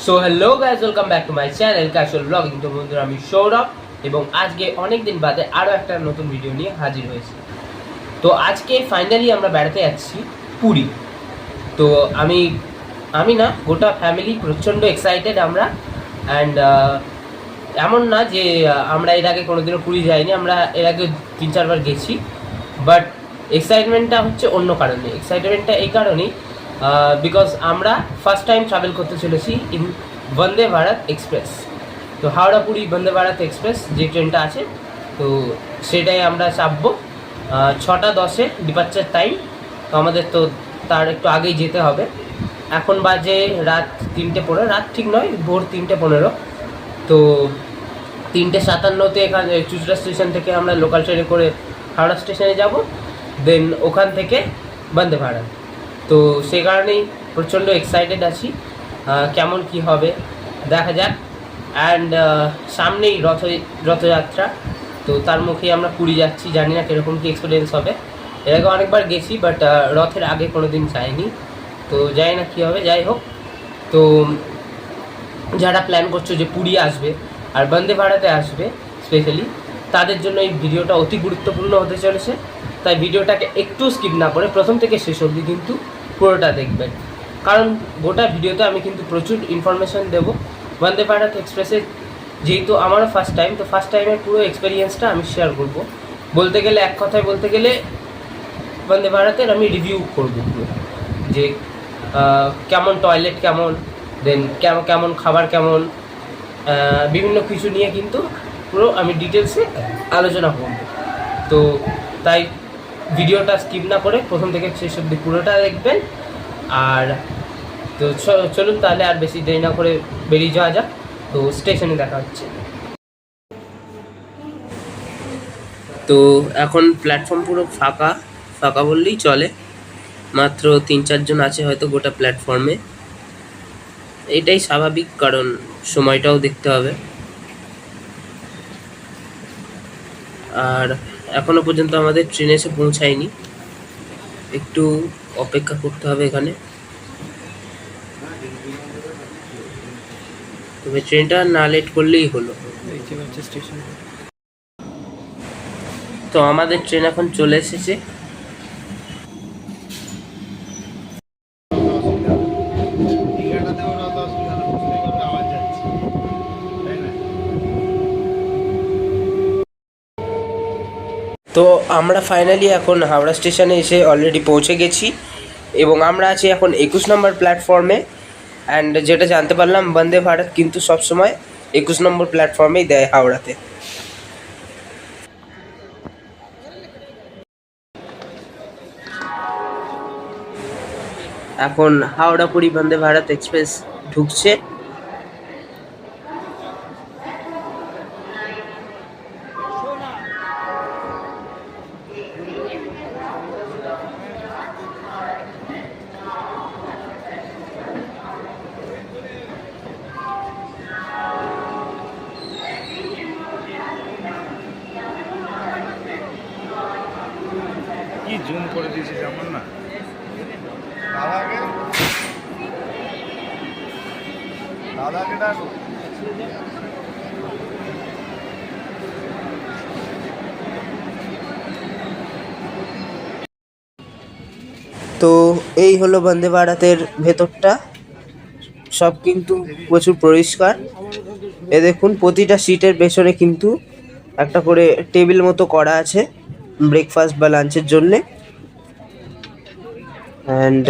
So hello guys, welcome back to my channel casual blogging. তো বন্ধুরা, আমি সৌরভ এবং আজকে অনেক দিন বাদে আরও একটা নতুন ভিডিও নিয়ে হাজির হয়েছি। তো আজকে ফাইনালি আমরা বেড়াতে যাচ্ছি পুরী। তো আমি না, গোটা ফ্যামিলি প্রচণ্ড এক্সাইটেড আমরা। অ্যান্ড এমন না যে আমরা এর আগে কোনোদিনও পুরী যাইনি, আমরা এর আগে 3-4 বার গেছি। বাট এক্সাইটমেন্টটা হচ্ছে অন্য কারণে। এক্সাইটমেন্টটা এই কারণেই বিকজ আমরা ফার্স্ট টাইম ট্রাভেল করতে চলেছি ইন বন্দে ভারত এক্সপ্রেস। তো হাওড়া পুরী বন্দে ভারত এক্সপ্রেস যে ট্রেনটা আছে, তো সেটাই আমরা চাপবো 6:10-এ ডিপার্চার টাইম। তো আমাদের তো তার একটু আগেই যেতে হবে। এখন বাজে রাত 3:15, রাত ঠিক নয়, ভোর 3:15। তো 3:57-তে এখানে চুচড়া স্টেশন থেকে আমরা লোকাল ট্রেনে করে হাওড়া স্টেশনে যাব, দেন ওখান থেকে বন্দে ভারত। তো সে কারণেই প্রচণ্ড এক্সাইটেড আছি। কেমন কি হবে দেখা যাক। অ্যান্ড সামনেই রথযাত্রা, তো তার মুখেই আমরা পুরী যাচ্ছি। জানি না কীরকম কী এক্সপিরিয়েন্স হবে। এর আগে অনেকবার গেছি, বাট রথের আগে কোনো দিন যাইনি, তো জানি না কী হবে। যাই হোক, তো যারা প্ল্যান করছো যে পুরী আসবে আর বন্দে ভারতে আসবে স্পেশালি, তাদের জন্য এই ভিডিওটা অতি গুরুত্বপূর্ণ হতে চলেছে। তাই ভিডিওটাকে একটু স্কিপ না করে প্রথম থেকে শেষ অবধি কিন্তু পুরোটা দেখবেন, কারণ গোটা ভিডিওতে আমি কিন্তু প্রচুর ইনফরমেশান দেবো বন্দে ভারত এক্সপ্রেসের। যেহেতু আমারও ফার্স্ট টাইম, তো ফার্স্ট টাইমের পুরো এক্সপিরিয়েন্সটা আমি শেয়ার করব। বলতে গেলে, এক কথায় বলতে গেলে, বন্দে ভারতের আমি রিভিউ করবো পুরো, যে কেমন টয়লেট, কেমন দেন কেমন খাবার, কেমন বিভিন্ন কিছু নিয়ে কিন্তু পুরো আমি ডিটেলসে আলোচনা করব। তো তাই ভিডিওটা স্কিপ না করে প্রথম থেকে শেষ অবধি পুরোটা দেখবেন। আর তো চলুন তাহলে আর বেশি দেরি না করে বেরিয়ে যাওয়া যাক। তো স্টেশনে দেখা হচ্ছে। তো এখন প্ল্যাটফর্ম পুরো ফাঁকা ফাঁকা বললেই চলে। মাত্র 3-4 জন আছে হয়তো গোটা প্ল্যাটফর্মে। এটাই স্বাভাবিক, কারণ সময়টাও দেখতে হবে। আর এখনো পর্যন্ত আমাদের ট্রেন এসে পৌঁছায়নি, একটু অপেক্ষা করতে হবে এখানে। তবে ট্রেনটা না লেট করলেই হলো। তো আমাদের ট্রেন এখন চলে এসেছে। তো আমরা ফাইনালি এখন হাওড়া স্টেশনে এসে অলরেডি পৌঁছে গেছি এবং আমরা আছি এখন 21 নম্বর প্ল্যাটফর্মে। অ্যান্ড যেটা জানতে পারলাম, বন্দে ভারত কিন্তু সবসময় 21 নম্বর প্ল্যাটফর্মেই দেয় হাওড়াতে। এখন হাওড়া পুরী বন্দে ভারত এক্সপ্রেস ঢুকছে। কি জুম করে দিয়েছিস এমন না? দাদাকে ডাকো। তো এই হলো বন্দে ভারতের ভেতরটা, সব কিন্তু প্রচুর পরিষ্কার। এ দেখুন, প্রতিটা সিটের পেছনে কিন্তু একটা করে টেবিল মতো করা আছে ব্রেকফাস্ট বা লাঞ্চের জন্যে। অ্যান্ড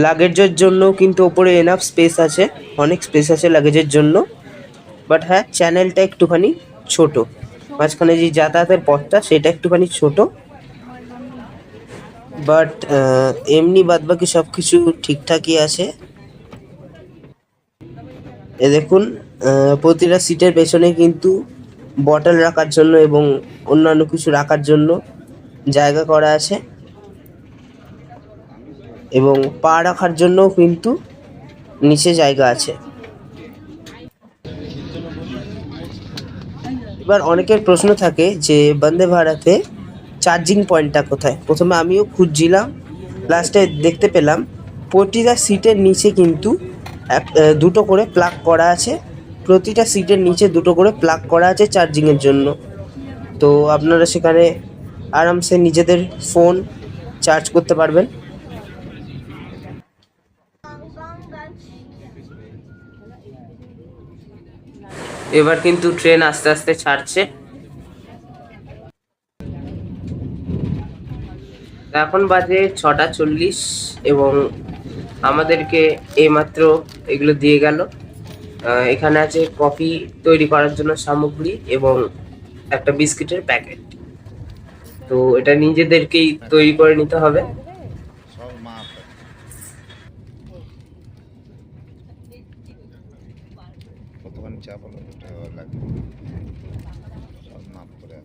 লাগেজের জন্য কিন্তু ওপরে এনাফ স্পেস আছে, অনেক স্পেস আছে লাগেজের জন্য। বাট হ্যাঁ, চ্যানেলটা একটুখানি ছোট, মাঝখানে যে যাতায়াতের পথটা সেটা একটুখানি ছোট। বাট এমনি বাদবাকি সব কিছু ঠিকঠাকই আছে। এ দেখুন, প্রতিটা সিটের পেছনে কিন্তু বটল রাখার জন্য এবং অন্যান্য কিছু রাখার জন্য জায়গা করা আছে, এবং পা রাখার জন্যও কিন্তু নিচে জায়গা আছে। এবার অনেকের প্রশ্ন থাকে যে বন্দে ভারতে চার্জিং পয়েন্টটা কোথায়। প্রথমে আমিও খুঁজছিলাম, লাস্টে দেখতে পেলাম প্রতিটা সিটের নিচে কিন্তু দুটো করে প্লাগ করা আছে, প্রতিটা সিটের নিচে দুটো করে প্লাগ করা আছে চার্জিংয়ের জন্য। তো আপনারা সেখানে আরামসে নিজেদের ফোন চার্জ করতে পারবেন। এবার কিন্তু ট্রেন আস্তে আস্তে ছাড়ছে। এখন বাজে 6:40 এবং আমাদেরকে এইমাত্র এগুলো দিয়ে গেল। এখানে আছে কফি তৈরি করার জন্য সামগ্রী এবং একটা বিস্কিটের প্যাকেট। তো এটা নিজেদেরকেই তৈরি করে নিতে হবে। সব মাপ কতখানি চাপ হলো লাগবে, সব মাপ করে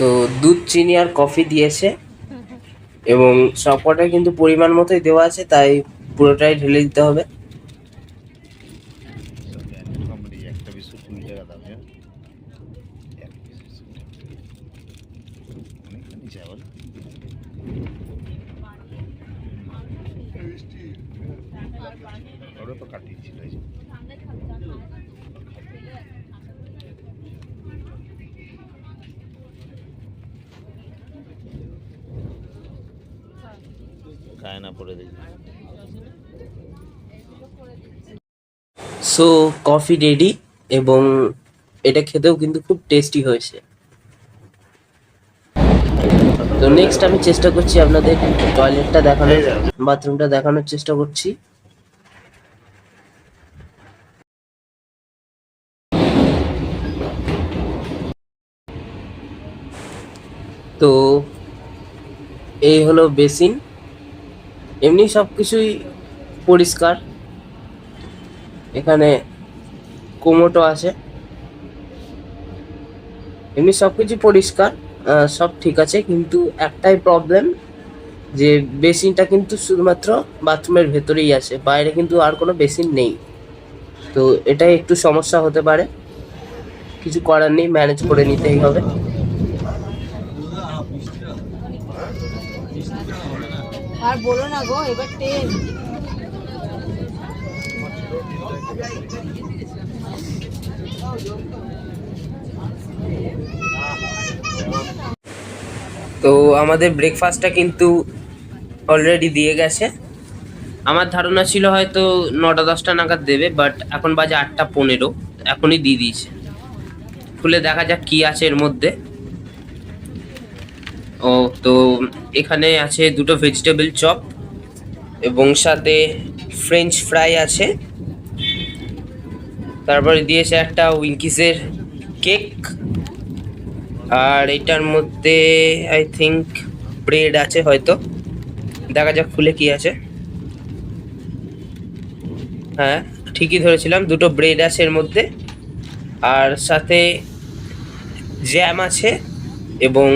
তো দুধ, চিনি আর কফি দিয়েছে এবং সবকটাই কিন্তু পরিমাণ মতোই দেওয়া আছে, তাই পুরোটাই ঢেলে দিতে হবে। একটা বিস্কুট 20 টাকা দাম, অনেকখানি চাই বল। ওরা তো কাটিয়েছিল এই যে। গায়ে না পড়ে দেখি। সো কফি রেডি এবং এটা খেতেও কিন্তু খুব টেস্টি হয়েছে। তো নেক্সট আমি চেষ্টা করছি আপনাদের টয়লেটটা দেখানোর, বাথরুমটা দেখানোর চেষ্টা করছি। তো এই হলো বেসিন, এমনি সব কিছুই পরিষ্কার। এখানে কোমোটো আছে, এমনি সব কিছু পরিষ্কার, সব ঠিক আছে। কিন্তু একটাই প্রবলেম, যে বেসিনটা কিন্তু শুধুমাত্র বাথরুমের ভেতরেই আছে, বাইরে কিন্তু আর কোনো বেসিন নেই। তো এটাই একটু সমস্যা হতে পারে, কিছু করার নেই, ম্যানেজ করে নিতেই হবে। আর বলো না গো, এবার ট্রেন। তো আমাদের ব্রেকফাস্টটা কিন্তু অলরেডি দিয়ে গেছে। আমার ধারণা ছিল হয়তো 9টা-10টা নাগাদ দেবে, বাট এখন বাজে 8টা 15, এখনই দিয়ে দিয়েছে। খুলে দেখা যাক কি আছে এর মধ্যে। ও তো এখানে আছে দুটো ভেজিটেবল চপ এবং সাথে ফ্রেঞ্চ ফ্রাই আছে। তারপরে দিয়েছে একটা উইঙ্কিসের কেক, আর এটার মধ্যে আই থিঙ্ক ব্রেড আছে হয়তো, দেখা যাক খুলে কি আছে। হ্যাঁ, ঠিকই ধরেছিলাম, দুটো ব্রেড আছে এর মধ্যে, আর সাথে জ্যাম আছে এবং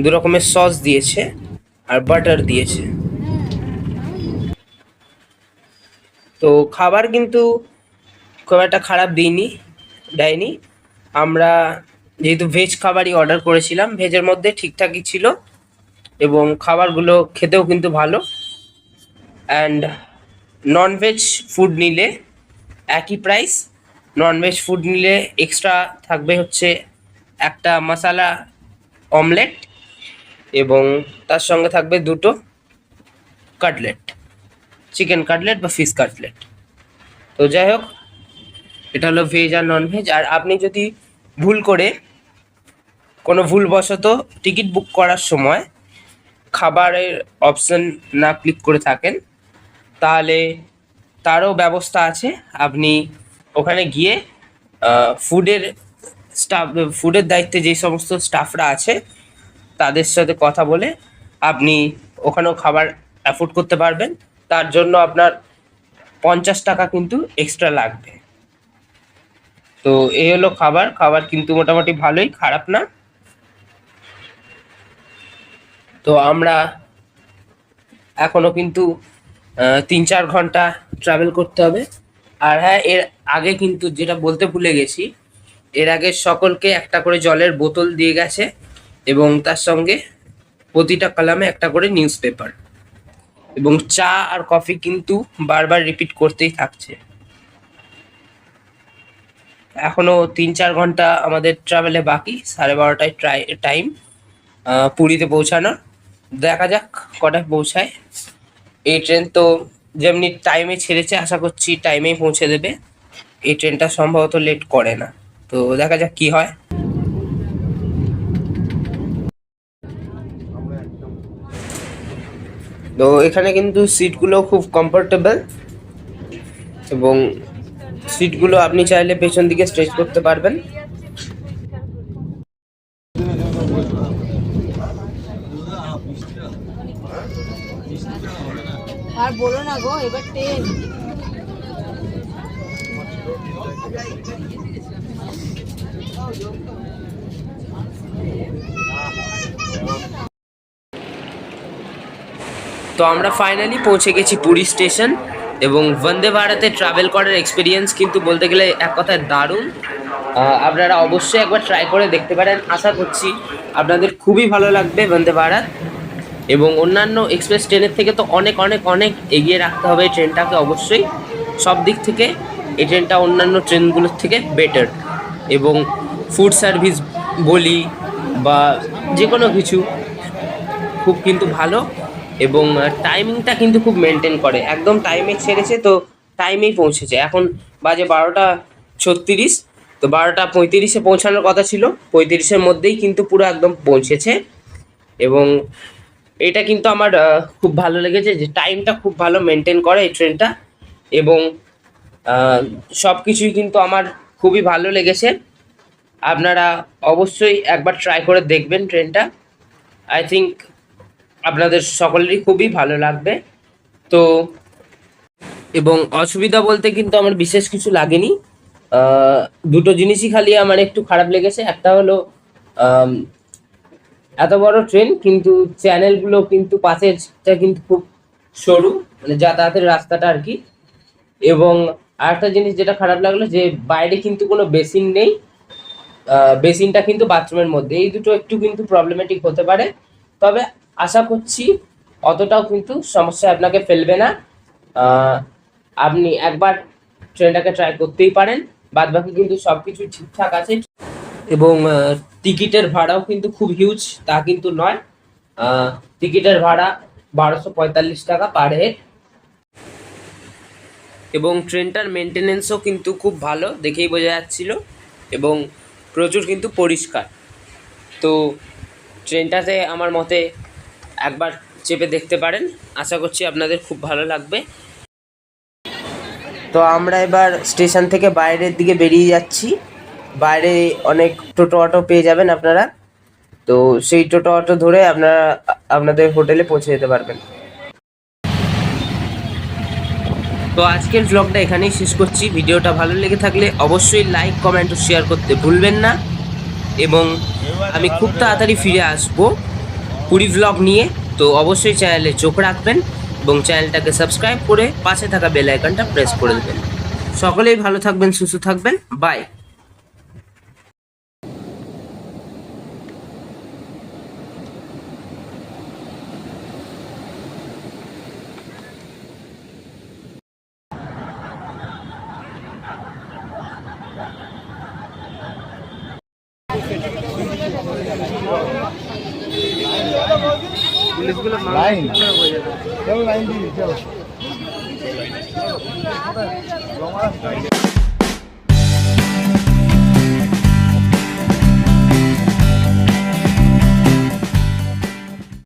2 রকমের সস দিয়েছে আর বাটার দিয়েছে। তো খাবার কিন্তু খুব একটা খারাপ দেয়নি। আমরা যেহেতু ভেজ খাবারই অর্ডার করেছিলাম, ভেজের মধ্যে ঠিকঠাকই ছিল এবং খাবারগুলো খেতেও কিন্তু ভালো। অ্যান্ড ননভেজ ফুড নিলে একই প্রাইস, ননভেজ ফুড নিলে এক্সট্রা থাকবে হচ্ছে একটা মশালা অমলেট এবং তার সঙ্গে থাকবে দুটো কাটলেট, চিকেন কাটলেট বা ফিশ কাটলেট। তো যাই হোক, এটা হলো ভেজ আর ননভেজ। আর আপনি যদি কোনো ভুলবশত টিকিট বুক করার সময় খাবারের অপশন না ক্লিক করে থাকেন, তাহলে তারও ব্যবস্থা আছে। আপনি ওখানে গিয়ে ফুডের দায়িত্বে যে সমস্ত স্টাফরা আছে তাদের সাথে কথা বলে আপনি ওখানেও খাবার অ্যাফোর্ড করতে পারবেন। তার জন্য আপনার 50 টাকা কিন্তু এক্সট্রা লাগবে। তো এই হলো খাবার কিন্তু মোটামুটি ভালোই, খারাপ না। তো আমরা এখনো কিন্তু 3-4 ঘন্টা ট্রাভেল করতে হবে। আর হ্যাঁ, এর আগে কিন্তু যেটা বলতে ভুলে গেছি, এর আগে সকলকে একটা করে জলের বোতল দিয়ে গেছে এবং তার সঙ্গে প্রতিটা কলামে একটা করে নিউজ পেপার, এবং চা আর কফি কিন্তু বারবার রিপিট করতেই থাকছে। এখনো 3-4 ঘন্টা আমাদের ট্রাভেলে বাকি, 12:30টায় টাইম পুরীতে পৌঁছানোর। দেখা যাক কটায় পৌঁছায়। এই ট্রেন তো যেমনি টাইমে ছেড়েছে, আশা করছি টাইমেই পৌঁছে দেবে। এই ট্রেনটা সম্ভবত লেট করে না, তো দেখা যাক কি হয়। তো এখানে কিন্তু সিটগুলো খুব কমফোর্টেবল, এবং সিটগুলো আপনি চাইলে পেছন দিকে স্ট্রেচ করতে পারবেন। আর বলো না গো, এবার ট্রেন। তো আমরা ফাইনালি পৌঁছে গেছি পুরী স্টেশন, এবং বন্দে ভারতে ট্রাভেল করার এক্সপিরিয়েন্স কিন্তু বলতে গেলে এক কথায় দারুণ। আপনারা অবশ্যই একবার ট্রাই করে দেখতে পারেন। আশা করছি আপনাদের খুবই ভালো লাগবে বন্দে ভারত, এবং অন্যান্য এক্সপ্রেস ট্রেনের থেকে তো অনেক অনেক অনেক এগিয়ে রাখতে হবে এই ট্রেনটাকে অবশ্যই। সব দিক থেকে এই ট্রেনটা অন্যান্য ট্রেনগুলোর থেকে বেটার, এবং ফুড সার্ভিস বলি বা যে কোনো কিছু খুব কিন্তু ভালো, এবং টাইমিংটা কিন্তু খুব মেনটেন করে। একদম টাইমে ছেড়েছে তো টাইমেই পৌঁছেছে। এখন বাজে 12:36, তো 12:35-এ পৌঁছানোর কথা ছিল, 35-এর মধ্যেই কিন্তু পুরো একদম পৌঁছেছে। এবং এটা কিন্তু আমার খুব ভালো লেগেছে যে টাইমটা খুব ভালো মেনটেন করে এই ট্রেনটা, এবং সব কিছুই কিন্তু আমার খুবই ভালো লেগেছে। আপনারা অবশ্যই একবার ট্রাই করে দেখবেন ট্রেনটা। আই থিঙ্ক আপনাদের সকলেরই খুবই ভালো লাগবে। তো এবং অসুবিধা বলতে কিন্তু আমার বিশেষ কিছু লাগেনি। দুটো জিনিসই খালি আমার একটু খারাপ লেগেছে। একটা হলো এত বড় ট্রেন কিন্তু চ্যানেলগুলো কিন্তু পাশেরটা কিন্তু খুব সরু, মানে যাতায়াতের রাস্তাটা আর কি। এবং আরেকটা জিনিস যেটা খারাপ লাগলো, যে বাইরে কিন্তু কোনো বেসিন নেই, বেসিনটা কিন্তু বাথরুমের মধ্যে। এই দুটো একটু কিন্তু প্রবলেমেটিক হতে পারে, তবে আশা করছি অতটাও কিন্তু সমস্যা আপনাকে ফেলবে না। আপনি একবার ট্রেনটাকে ট্রাই করতেই পারেন, বাদবাকি কিন্তু সব কিছু ঠিকঠাক আছে। এবং টিকিটের ভাড়াও কিন্তু খুব হিউজ তা কিন্তু নয়। টিকিটের ভাড়া 1245 টাকা পার হেড, এবং ট্রেনটার মেনটেনেন্সও কিন্তু খুব ভালো, দেখেই বোঝা যাচ্ছিল, এবং প্রচুর কিন্তু পরিষ্কার। তো ট্রেনটাতে আমার মতে একবার চেপে দেখতে পারেন, আশা করছি আপনাদের খুব ভালো লাগবে। তো আমরা এবার স্টেশন থেকে বাইরের দিকে বেরিয়ে যাচ্ছি। বাইরে অনেক টোটো অটো পেয়ে যাবেন আপনারা, তো সেই টোটো অটো ধরে আপনারা আপনাদের হোটেলে পৌঁছে যেতে পারবেন। তো আজকের ব্লগটা এখানেই শেষ করছি। ভিডিওটা ভালো লেগে থাকলে অবশ্যই লাইক, কমেন্ট ও শেয়ার করতে ভুলবেন না, এবং আমি খুব তাড়াতাড়ি ফিরে আসবো পুরী ব্লগ নিয়ে। তো অবশ্যই চ্যানেলে চোখ রাখবেন এবং চ্যানেলটাকে সাবস্ক্রাইব করে পাশে থাকা বেল আইকনটা প্রেস করে দেবেন। সকলেই ভালো থাকবেন, সুস্থ থাকবেন, বাই। পুলিশগুলো লাইন হয়ে যাবে। চলো লাইন দিয়ে চলো